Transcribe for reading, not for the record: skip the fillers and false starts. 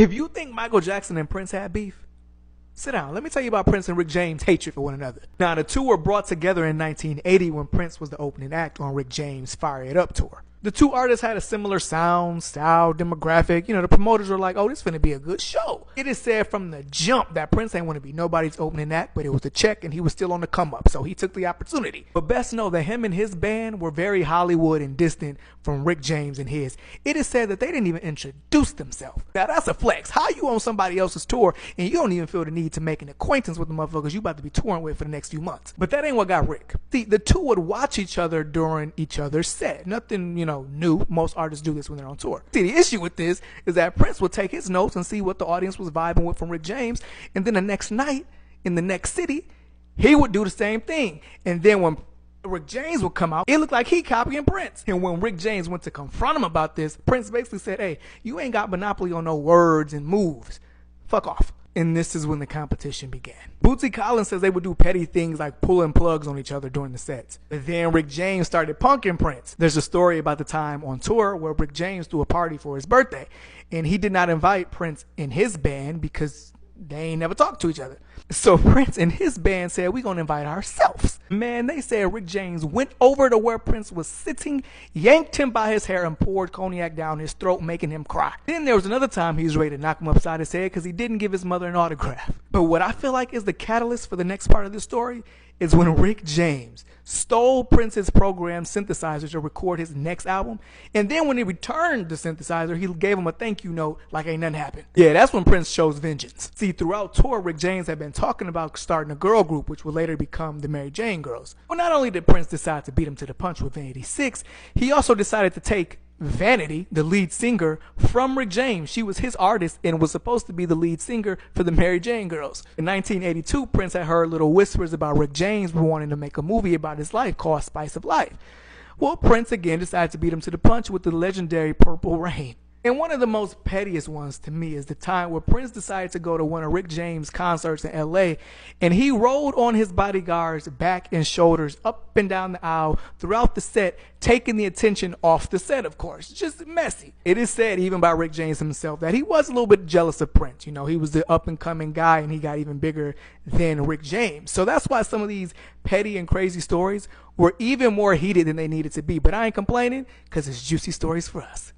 If you think Michael Jackson and Prince had beef, sit down. Let me tell you about Prince and Rick James' hatred for one another. Now, the two were brought together in 1980 when Prince was the opening act on Rick James' Fire It Up tour. The two artists had a similar sound, style, demographic. You know, the promoters were like, oh, this finna be a good show. It is said from the jump that Prince ain't want to be nobody's opening act, but it was a check and he was still on the come up, so he took the opportunity. But best know that him and his band were very Hollywood and distant from Rick James and his. It is said that they didn't even introduce themselves. Now, that's a flex. How you on somebody else's tour and you don't even feel the need to make an acquaintance with the motherfuckers you about to be touring with for the next few months? But that ain't what got Rick. See, the two would watch each other during each other's set. Nothing, new. Most artists do this when they're on tour. See, the issue with this is that Prince would take his notes and see what the audience was vibing with from Rick James, and then the next night, in the next city, he would do the same thing. And then when Rick James would come out, it looked like he copying Prince. And when Rick James went to confront him about this, Prince basically said, hey, you ain't got monopoly on no words and moves. Fuck off. And this is when the competition began. Bootsy Collins says they would do petty things like pulling plugs on each other during the sets. But then Rick James started punking Prince. There's a story about the time on tour where Rick James threw a party for his birthday, and he did not invite Prince in his band because they ain't never talked to each other. So Prince and his band said, we gonna invite ourselves. Man, they said Rick James went over to where Prince was sitting, yanked him by his hair, and poured cognac down his throat, making him cry. Then there was another time he was ready to knock him upside his head because he didn't give his mother an autograph. But what I feel like is the catalyst for the next part of this story is when Rick James stole Prince's programmed synthesizer to record his next album. And then when he returned the synthesizer, he gave him a thank you note like ain't nothing happened. Yeah, that's when Prince shows vengeance. See, throughout tour, Rick James had been talking about starting a girl group, which would later become the Mary Jane Girls. Well, not only did Prince decide to beat him to the punch with Vanity 6, he also decided to take Vanity, the lead singer, from Rick James. She was his artist and was supposed to be the lead singer for the Mary Jane Girls. In 1982, Prince had heard little whispers about Rick James wanting to make a movie about his life called Spice of Life. Well, Prince again decided to beat him to the punch with the legendary Purple Rain. And one of the most pettiest ones to me is the time where Prince decided to go to one of Rick James' concerts in LA, and he rode on his bodyguard's back and shoulders up and down the aisle throughout the set, taking the attention off the set, of course. Just messy. It is said, even by Rick James himself, that he was a little bit jealous of Prince. You know, he was the up-and-coming guy, and he got even bigger than Rick James. So that's why some of these petty and crazy stories were even more heated than they needed to be. But I ain't complaining, because it's juicy stories for us.